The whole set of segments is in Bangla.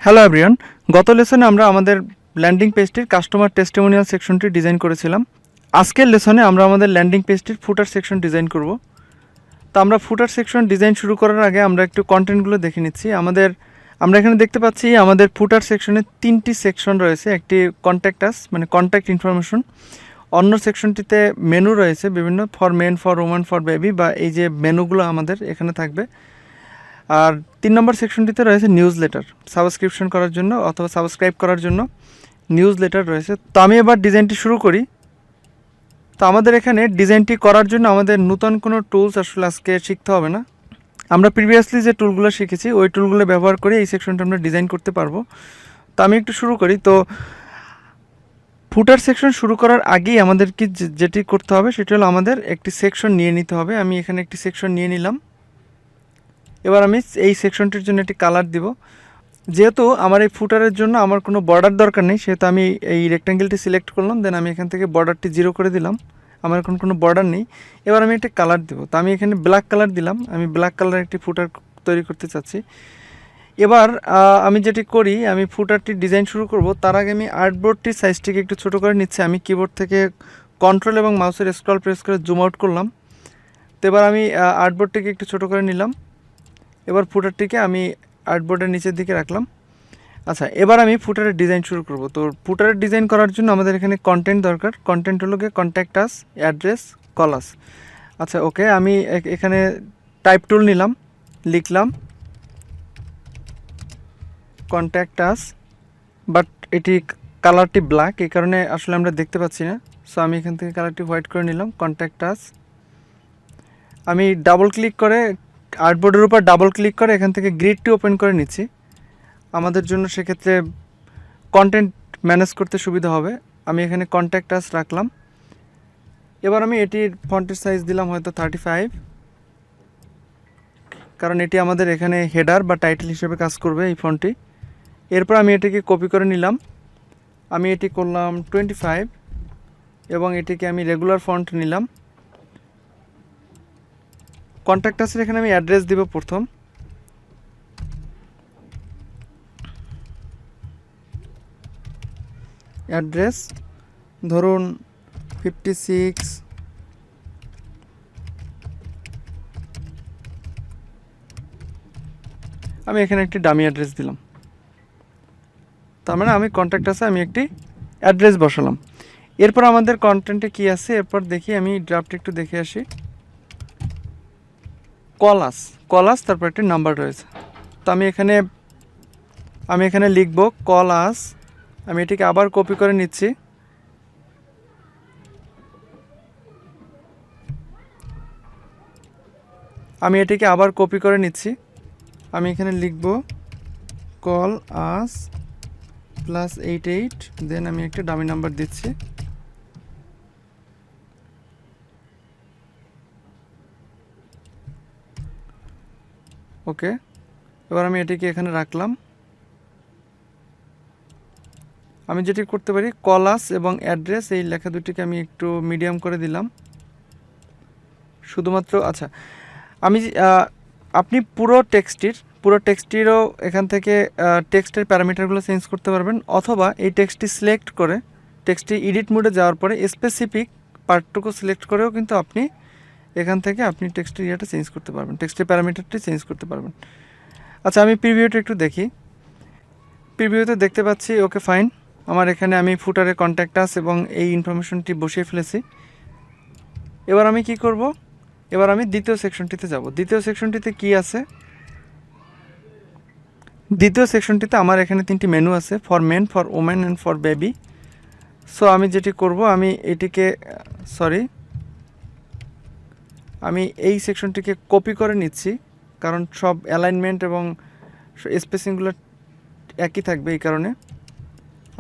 হ্যালো এভরিওয়ান, গত লেসনে আমরা আমাদের ল্যান্ডিং পেজটির কাস্টমার টেস্টিমোনিয়াল সেকশনটি ডিজাইন করেছিলাম। আজকের লেসনে আমরা আমাদের ল্যান্ডিং পেজটির ফুটার সেকশন ডিজাইন করব। তো আমরা ফুটার সেকশন ডিজাইন শুরু করার আগে আমরা একটু কন্টেন্টগুলো দেখে নিচ্ছি। আমরা এখানে দেখতে পাচ্ছি আমাদের ফুটার সেকশনে 3টি সেকশন রয়েছে। একটি কন্ট্যাক্ট আস মানে কন্ট্যাক্ট ইনফরমেশন, অন্য সেকশনটিতে মেনু রয়েছে বিভিন্ন, for men, for women, for baby, বা এই যে মেনুগুলো আমাদের এখানে থাকবে। আর 3 নম্বর সেকশনটিতে রয়েছে নিউজ লেটার, সাবস্ক্রিপশন করার জন্য অথবা সাবস্ক্রাইব করার জন্য নিউজ লেটার রয়েছে। তো আমি এবার ডিজাইনটি শুরু করি। তো আমাদের এখানে ডিজাইনটি করার জন্য আমাদের নতুন কোনো টুলস আসলে আজকে শিখতে হবে না। আমরা প্রিভিয়াসলি যে টুলগুলো শিখেছি ওই টুলগুলো ব্যবহার করে এই সেকশনটা আমরা ডিজাইন করতে পারবো। তো আমি একটু শুরু করি। তো ফুটার সেকশন শুরু করার আগেই আমাদের কি যেটি করতে হবে সেটি হলো আমাদের একটি সেকশন নিয়ে নিতে হবে। আমি এখানে একটি সেকশন নিয়ে নিলাম। এবার আমি এই সেকশনটির জন্য একটি কালার দিব। যেহেতু আমার এই ফুটারের জন্য আমার কোনো বর্ডার দরকার নেই, সেহেতু আমি এই রেক্ট্যাঙ্গেলটি সিলেক্ট করলাম, দেন আমি এখান থেকে বর্ডারটি 0 করে দিলাম। আমার এখন কোনো বর্ডার নেই। এবার আমি একটা কালার দেবো। তো আমি এখানে ব্ল্যাক কালার দিলাম। আমি ব্ল্যাক কালার একটি ফুটার তৈরি করতে চাচ্ছি। এবার আমি যেটি করি, আমি ফুটারটি ডিজাইন শুরু করব তার আগে আমি আর্টবোর্ডটির সাইজটিকে একটু ছোটো করে নিচ্ছি। আমি কিবোর্ড থেকে কন্ট্রোল এবং মাউসের স্ক্রল প্রেস করে জুম আউট করলাম। তো এবার আমি আর্টবোর্ডটিকে একটু ছোটো করে নিলাম। এবার ফুটারটিকে আমি আর্টবোর্ডের নিচের দিকে রাখলাম। আচ্ছা, এবার আমি ফুটারের ডিজাইন শুরু করব। তো ফুটারের ডিজাইন করার জন্য আমাদের এখানে কন্টেন্ট দরকার। কন্টেন্ট হলো গিয়ে কন্ট্যাক্ট আস, অ্যাড্রেস, কল আস। আচ্ছা ওকে, আমি এখানে টাইপ টুল নিলাম, লিখলাম কন্ট্যাক্ট আস, বাট এটি কালারটি ব্ল্যাক, এই কারণে আসলে আমরা দেখতে পাচ্ছি না। সো আমি এখান থেকে কালারটি হোয়াইট করে নিলাম, কন্ট্যাক্ট আস। আমি ডাবল ক্লিক করে আর্টবোর্ডের উপর ডাবল ক্লিক করে এখান থেকে গ্রিডটি ওপেন করে নিচ্ছি। আমাদের জন্য সেক্ষেত্রে কন্টেন্ট ম্যানেজ করতে সুবিধা হবে। আমি এখানে কন্ট্যাক্ট আস রাখলাম। এবার আমি এটির ফন্টের সাইজ দিলাম হয়তো 35, কারণ এটি আমাদের এখানে হেডার বা টাইটেল হিসেবে কাজ করবে এই ফন্টটি। এরপর আমি এটিকে কপি করে নিলাম। আমি এটি করলাম 25 এবং এটিকে আমি রেগুলার ফন্ট নিলাম। কন্ট্যাক্ট আসের এখানে আমি অ্যাড্রেস দিব প্রথম। অ্যাড্রেস ধরুন 56, আমি এখানে একটি ডামি অ্যাড্রেস দিলাম। তার মানে আমি কন্ট্যাক্ট আসে আমি একটি অ্যাড্রেস বসালাম। এরপর আমাদের কন্টেন্টে কি আছে এরপর দেখি, আমি ড্রাফট একটু দেখে আসি। কল আস, তারপর একটি নাম্বার রয়েছে। তো আমি এখানে লিখব কল আস। আমি এটিকে আবার কপি করে নিচ্ছি। আমি এখানে লিখব কল আস +88, দেন আমি একটা ডামি নাম্বার দিচ্ছি। ওকে, এবার আমি এটিকে এখানে রাখলাম। আমি যেটি করতে পারি, কল আস এবং অ্যাড্রেস এই লেখা দুটিকে আমি একটু মিডিয়াম করে দিলাম শুধুমাত্র। আচ্ছা, আপনি পুরো টেক্সটিরও এখান থেকে টেক্সটের প্যারামিটারগুলো চেঞ্জ করতে পারবেন, অথবা এই টেক্সটটি সিলেক্ট করে টেক্সটটি এডিট মোডে যাওয়ার পরে স্পেসিফিক পার্টটুকু সিলেক্ট করেও কিন্তু আপনি এখান থেকে আপনি টেক্সটের ইয়েটা চেঞ্জ করতে পারবেন, টেক্সটের প্যারামিটারটি চেঞ্জ করতে পারবেন। আচ্ছা, আমি প্রিভিউটা একটু দেখি। প্রিভিউতে দেখতে পাচ্ছি ওকে ফাইন, আমার এখানে আমি ফুটারে কন্ট্যাক্ট আস এবং এই ইনফরমেশনটি বসিয়ে ফেলেছি। এবার আমি কি করব, এবার আমি দ্বিতীয় সেকশনটিতে যাব। দ্বিতীয় সেকশনটিতে কি আছে? দ্বিতীয় সেকশনটিতে আমার এখানে 3টি মেনু আছে, for men, for women and for baby. So আমি যেটি করব, আমি এটিকে আমি এই সেকশনটিকে কপি করে নিচ্ছি, কারণ সব অ্যালাইনমেন্ট এবং স্পেসিংগুলো একই থাকবে। এই কারণে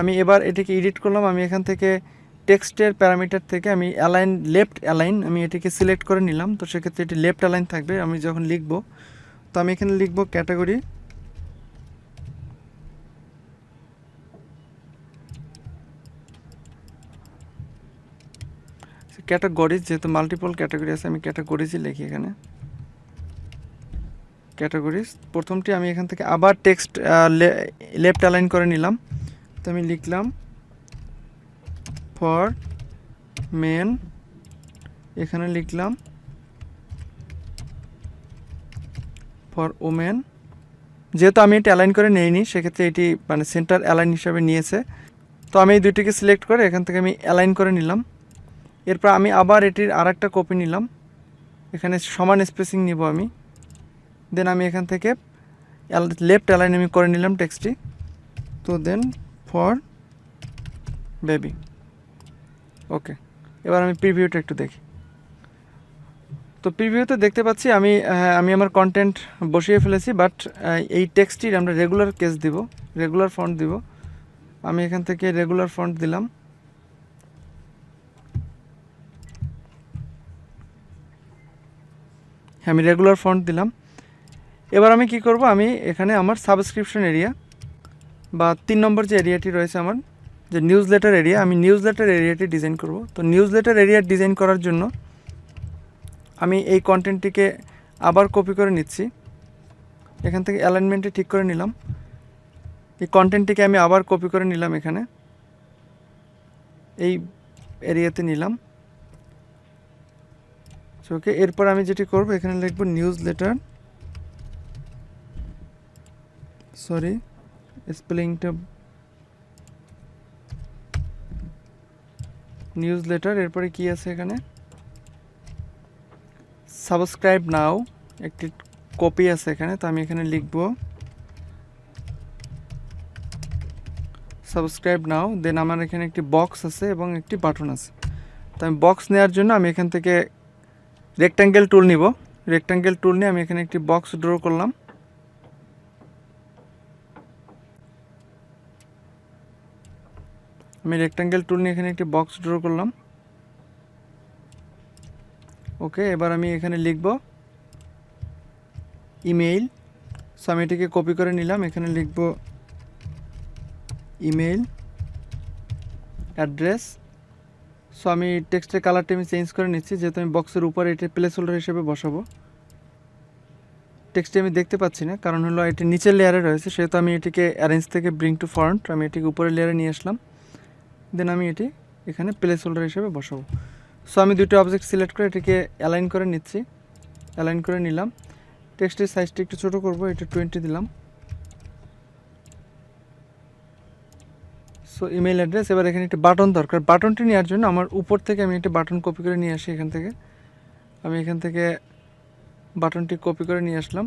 আমি এবার এটিকে এডিট করলাম। আমি এখান থেকে টেক্সটের প্যারামিটার থেকে আমি লেফট অ্যালাইন আমি এটিকে সিলেক্ট করে নিলাম। তো সেক্ষেত্রে এটি লেফট অ্যালাইন থাকবে আমি যখন লিখব। তো আমি এখানে লিখব ক্যাটাগরি, যেহেতু মাল্টিপল ক্যাটাগরি আছে আমি ক্যাটাগরিজই লিখি এখানে। ক্যাটাগরিজ প্রথমটি আমি এখান থেকে আবার টেক্সট লেফট অ্যালাইন করে নিলাম। তো আমি লিখলাম ফর মেন, এখানে লিখলাম ফর ওমেন। যেহেতু আমি এটা অ্যালাইন করে নেইনি সেক্ষেত্রে এটি মানে সেন্টার অ্যালাইন হিসাবে নিয়েছে। তো আমি এই দুইটিকে সিলেক্ট করে এখান থেকে আমি অ্যালাইন করে নিলাম। এরপর আমি আবার এটির আর একটা কপি নিলাম, এখানে সমান স্পেসিং নিব আমি। দেন আমি এখান থেকে লেফট অ্যালাইন আমি করে নিলাম টেক্সটটি। তো দেন ফর বেবি। ওকে, এবার আমি প্রিভিউটা একটু দেখি। তো প্রিভিউতে দেখতে পাচ্ছি আমি আমার কন্টেন্ট বসিয়ে ফেলেছি, বাট এই টেক্সটটির আমরা রেগুলার কেস দিব, রেগুলার ফন্ট দিব। আমি এখান থেকে রেগুলার ফন্ট দিলাম। হ্যাঁ, আমি রেগুলার ফন্ট দিলাম। এবার আমি কি করব, আমি এখানে আমার সাবস্ক্রিপশন এরিয়া বা 3 নম্বর যে এরিয়াটি রয়েছে আমার যে নিউজ লেটার এরিয়া, আমি নিউজ লেটার এরিয়াটি ডিজাইন করব। তো নিউজ লেটার এরিয়া ডিজাইন করার জন্য আমি এই কন্টেন্টটিকে আবার কপি করে নিচ্ছি, এখান থেকে অ্যালাইনমেন্টে ঠিক করে নিলাম। এই কন্টেন্টটিকে আমি আবার কপি করে নিলাম, এখানে এই এরিয়াতে নিলাম। ওকে, এরপর আমি যেটি করব এখানে লিখব নিউজ লেটার, সরি স্পেলিংটা নিউজ লেটার। এরপরে কি আছে এখানে সাবস্ক্রাইব নাও, একটি কপি আছে এখানে। তো আমি এখানে লিখব সাবস্ক্রাইব নাও। দেন আমার এখানে একটি বক্স আছে এবং একটি বাটন আছে। তো আমি বক্স নেওয়ার জন্য আমি এখান থেকে রেক্ট্যাঙ্গেল টুল নিব। রেক্ট্যাঙ্গেল টুল নিয়ে আমি এখানে একটি বক্স ড্র করলাম। আমি রেক্ট্যাঙ্গেল টুল নিয়ে এখানে একটি বক্স ড্র করলাম। ওকে, এবার আমি এখানে লিখব ইমেইল। সো আমি এটিকে কপি করে নিলাম, এখানে লিখব ইমেইল অ্যাড্রেস। সো আমি টেক্সটের কালারটা আমি চেঞ্জ করে নিচ্ছি, যেহেতু আমি বক্সের উপরে এটি প্লেস হোল্ডার হিসেবে বসাবো। টেক্সটটি আমি দেখতে পাচ্ছি না, কারণ হলো এটি নিচের লেয়ারে রয়েছে, সেহেতু আমি এটিকে অ্যারেঞ্জ থেকে ব্রিং টু ফ্রন্ট, আমি এটিকে উপরের লেয়ারে নিয়ে আসলাম। দেন আমি এটি এখানে প্লেস হোল্ডার হিসেবে বসাবো। সো আমি দুটো অবজেক্ট সিলেক্ট করে এটিকে অ্যালাইন করে নিচ্ছি, অ্যালাইন করে নিলাম। টেক্সটের সাইজটা একটু ছোটো করবো, এটা 20 দিলাম। So email address. এবার এখানে একটি বাটন দরকার, বাটনটি নেওয়ার জন্য আমার উপর থেকে আমি একটি বাটন কপি করে নিয়ে আসি। এখান থেকে আমি এখান থেকে বাটনটি কপি করে নিয়ে আসলাম।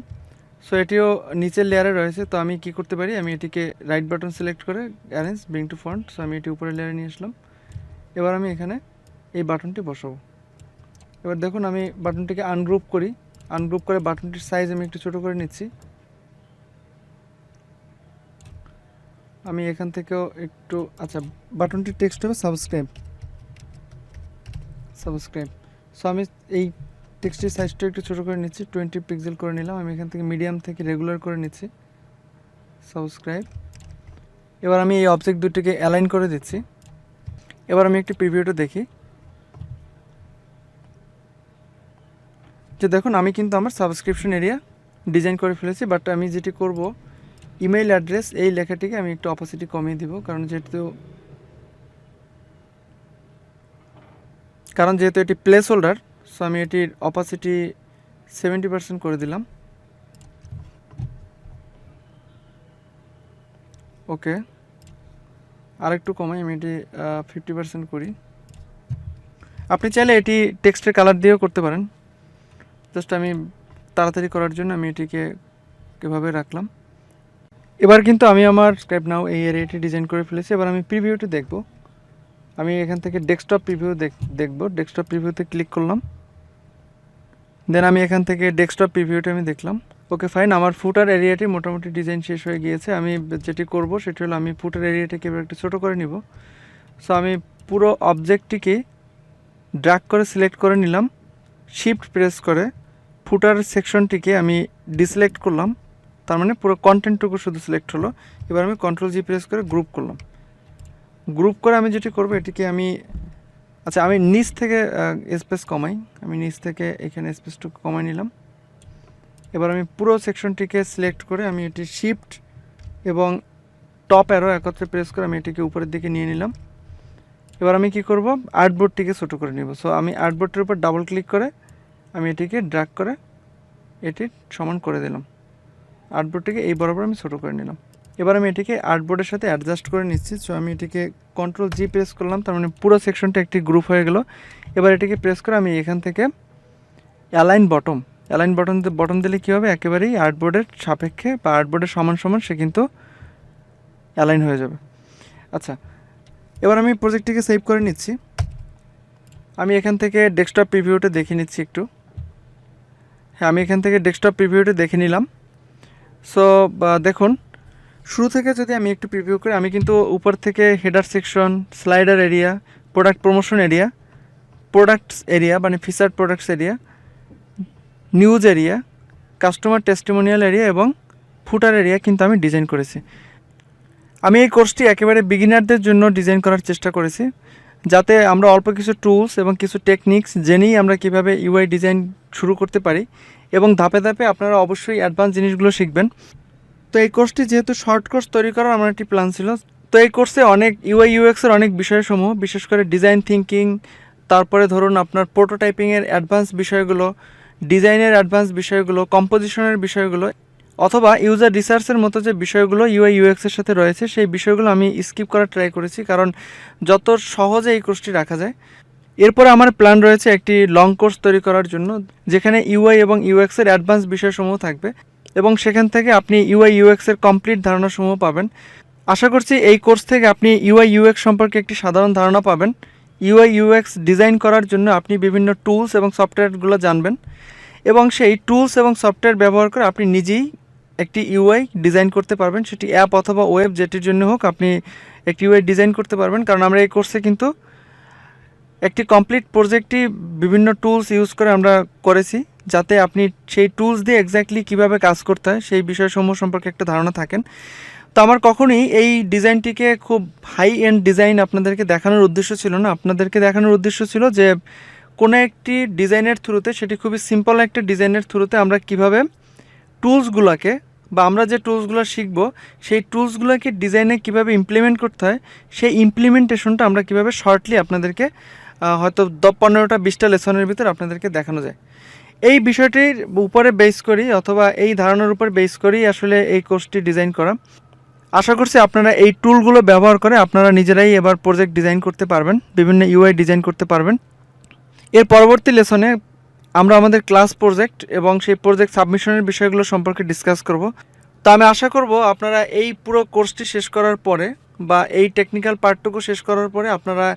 সো এটিও নিচের লেয়ারে রয়েছে, তো আমি কি করতে পারি, আমি এটিকে রাইট বাটন সিলেক্ট করে arrange bring to front. So আমি এটি উপরের লেয়ারে নিয়ে আসলাম। এবার আমি এখানে এই বাটনটি বসাবো। এবার দেখুন আমি বাটনটিকে আনগ্রুপ করি, আনগ্রুপ করে বাটনটির সাইজ আমি একটু ছোটো করে নিচ্ছি। আমি এখান থেকেও একটু, আচ্ছা বাটনটির টেক্সট হবে সাবস্ক্রাইব, সাবস্ক্রাইব। সো আমি এই টেক্সটের সাইজটা একটু ছোটো করে নিচ্ছি, 20 পিক্সেল করে নিলাম। আমি এখান থেকে মিডিয়াম থেকে রেগুলার করে নিচ্ছি, সাবস্ক্রাইব। এবার আমি এই অবজেক্ট দুটিকে অ্যালাইন করে দিচ্ছি। এবার আমি একটি প্রিভিউটা দেখি, যে দেখুন আমি কিন্তু আমার সাবস্ক্রিপশন এরিয়া ডিজাইন করে ফেলেছি। বাট আমি যেটি করব, ইমেইল অ্যাড্রেস এই লেখাটিকে আমি একটু অপাসিটি কমিয়ে দিব, কারণ যেহেতু এটি প্লেস হোল্ডার। সো আমি এটির অপাসিটি 70% করে দিলাম। ওকে, আর একটু কমাই, আমি এটি 50% করি। আপনি চাইলে এটি টেক্সটের কালার দিয়েও করতে পারেন, জাস্ট আমি তাড়াতাড়ি করার জন্য আমি এটিকে এভাবে রাখলাম। এবার কিন্তু আমি আমার সাবস্ক্রাইব নাও এই এরিয়াটি ডিজাইন করে ফেলেছি। এবার আমি প্রিভিউটি দেখব। আমি এখান থেকে ডেস্কটপ প্রিভিউ দেখব। ডেস্কটপ প্রিভিউতে ক্লিক করলাম। দেন আমি এখান থেকে ডেস্কটপ প্রিভিউটা আমি দেখলাম। ওকে ফাইন, আমার ফুটার এরিয়াটি মোটামুটি ডিজাইন শেষ হয়ে গিয়েছে। আমি যেটি করব সেটি হলো আমি ফুটার এরিয়াটাকে এবার একটু ছোটো করে নিব। সো আমি পুরো অবজেক্টটিকে ড্র্যাগ করে সিলেক্ট করে নিলাম, শিফট প্রেস করে ফুটার সেকশনটিকে আমি ডিসিলেক্ট করলাম, তার মানে পুরো কন্টেন্টটুকু শুধু সিলেক্ট হলো। এবার আমি কন্ট্রোল জি প্রেস করে গ্রুপ করলাম। গ্রুপ করে আমি যেটি করব, এটিকে আমি, আচ্ছা আমি নিচ থেকে স্পেস কমাই, আমি নিচ থেকে এখানে স্পেসটুকু কমাই নিলাম। এবার আমি পুরো সেকশনটিকে সিলেক্ট করে আমি এটি শিফট এবং টপ অ্যারো একত্রে প্রেস করে আমি এটিকে উপরের দিকে নিয়ে নিলাম। এবার আমি কি করব, আর্টবোর্ডটিকে ছোটো করে নেব। সো আমি আর্টবোর্ডটির উপর ডাবল ক্লিক করে আমি এটিকে ড্র্যাগ করে এটি সমান করে দিলাম। আর্টবোর্ডটিকে এই বরাবর আমি ছোটো করে নিলাম। এবার আমি এটিকে আর্টবোর্ডের সাথে অ্যাডজাস্ট করে নিচ্ছি। সো আমি এটিকে Ctrl+G প্রেস করলাম, তার মানে পুরো সেকশনটা একটি গ্রুপ হয়ে গেল। এবার এটিকে প্রেস করে আমি এখান থেকে অ্যালাইন বটম দিলে কী হবে, একেবারেই আর্টবোর্ডের সাপেক্ষে বা আর্টবোর্ডের সমান সমান সে কিন্তু অ্যালাইন হয়ে যাবে। আচ্ছা, এবার আমি প্রজেক্টটিকে সেভ করে নিচ্ছি। আমি এখান থেকে ডেস্কটপ প্রিভিউটা দেখে নিচ্ছি একটু। হ্যাঁ, আমি এখান থেকে ডেস্কটপ প্রিভিউটা দেখে নিলাম। সো দেখুন, শুরু থেকে যদি আমি একটু প্রিভিউ করি, আমি কিন্তু উপর থেকে header section, slider area, product promotion area, products area মানে featured products area, news area, customer testimonial area এবং ফুটার এরিয়া কিন্তু আমি ডিজাইন করেছি। আমি এই কোর্সটি একেবারে বিগিনারদের জন্য ডিজাইন করার চেষ্টা করেছি, যাতে আমরা অল্প কিছু টুলস এবং কিছু টেকনিক্স জেনেই আমরা কীভাবে ইউআই ডিজাইন শুরু করতে পারি, এবং ধাপে ধাপে আপনারা অবশ্যই অ্যাডভান্স জিনিসগুলো শিখবেন। তো এই কোর্সটি যেহেতু শর্ট কোর্স তৈরি করার আমার একটি প্ল্যান ছিল, তো এই কোর্সে অনেক ইউআই ইউএক্সের অনেক বিষয়সমূহ, বিশেষ করে ডিজাইন থিঙ্কিং, তারপরে ধরুন আপনার প্রোটোটাইপিংয়ের অ্যাডভান্স বিষয়গুলো, ডিজাইনের অ্যাডভান্স বিষয়গুলো, কম্পোজিশনের বিষয়গুলো, অথবা ইউজার রিসার্চের মতো যে বিষয়গুলো ইউআই ইউএক্সের সাথে রয়েছে, সেই বিষয়গুলো আমি স্কিপ করার ট্রাই করেছি, কারণ যত সহজে এই কোর্সটি রাখা যায়। এরপরে আমার প্ল্যান রয়েছে একটি লং কোর্স তৈরি করার জন্য, যেখানে ইউআই এবং ইউএক্সের অ্যাডভান্স বিষয়সমূহ থাকবে, এবং সেখান থেকে আপনি ইউআই ইউএক্সের কমপ্লিট ধারণাসমূহ পাবেন। আশা করছি এই কোর্স থেকে আপনি ইউআই ইউএক্স সম্পর্কে একটি সাধারণ ধারণা পাবেন। ইউআই ইউএক্স ডিজাইন করার জন্য আপনি বিভিন্ন টুলস এবং সফটওয়্যারগুলো জানবেন, এবং সেই টুলস এবং সফটওয়্যার ব্যবহার করে আপনি নিজেই একটি ইউআই ডিজাইন করতে পারবেন। সেটি অ্যাপ অথবা ওয়েব, যেটির জন্য হোক আপনি একটি ইউআই ডিজাইন করতে পারবেন। কারণ আমরা এই কোর্সে কিন্তু একটি কমপ্লিট প্রজেক্টই বিভিন্ন টুলস ইউজ করে আমরা করেছি, যাতে আপনি সেই টুলস দিয়ে এক্স্যাক্টলি কীভাবে কাজ করতে হয় সেই বিষয়সমূহ সম্পর্কে একটা ধারণা থাকেন। তো আমার কখনোই এই ডিজাইনটিকে খুব হাই এন্ড ডিজাইন আপনাদেরকে দেখানোর উদ্দেশ্য ছিল না। আপনাদেরকে দেখানোর উদ্দেশ্য ছিল যে কোনো একটি ডিজাইনের থ্রুতে, সেটি খুবই সিম্পল একটা ডিজাইনের থ্রুতে আমরা কিভাবে টুলসগুলোকে, বা আমরা যে টুলসগুলো শিখব সেই টুলসগুলোকে ডিজাইনে কিভাবে ইমপ্লিমেন্ট করতে হয়, সেই ইমপ্লিমেন্টেশনটা আমরা কিভাবে শর্টলি আপনাদেরকে হয়তো 15টা 20টা লেসনের ভিতর আপনাদেরকে দেখানো যায়। এই বিষয়টির উপরে বেস করি, অথবা এই ধারণার উপর বেস করেই আসলে এই কোর্সটি ডিজাইন করা। আশা করছি আপনারা এই টুলগুলো ব্যবহার করে আপনারা নিজেরাই এবার প্রজেক্ট ডিজাইন করতে পারবেন, বিভিন্ন ইউআই ডিজাইন করতে পারবেন। এর পরবর্তী লেসনে আমরা আমাদের ক্লাস প্রজেক্ট এবং সেই প্রজেক্ট সাবমিশনের বিষয়গুলো সম্পর্কে ডিসকাস করব। তো আমি আশা করব আপনারা এই পুরো কোর্সটি শেষ করার পরে, বা এই টেকনিক্যাল পার্টটুকু শেষ করার পরে আপনারা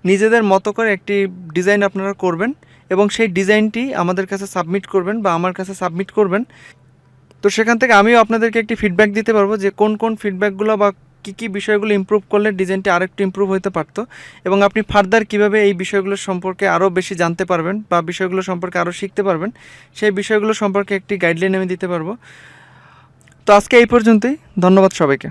নিজেদের মতো করে একটি ডিজাইন আপনারা করবেন, এবং সেই ডিজাইনটি আমাদের কাছে সাবমিট করবেন বা আমার কাছে সাবমিট করবেন। তো সেখান থেকে আমিও আপনাদেরকে একটি ফিডব্যাক দিতে পারবো যে কোন কোন ফিডব্যাকগুলো বা কী বিষয়গুলো ইমপ্রুভ করলে ডিজাইনটি আরেকটু ইমপ্রুভ হতে পারতো, এবং আপনি ফার্দার কীভাবে এই বিষয়গুলো সম্পর্কে আরও বেশি জানতে পারবেন বা বিষয়গুলো সম্পর্কে আরও শিখতে পারবেন, সেই বিষয়গুলো সম্পর্কে একটি গাইডলাইন আমি দিতে পারবো। তো আজকে এই পর্যন্তই। ধন্যবাদ সবাইকে।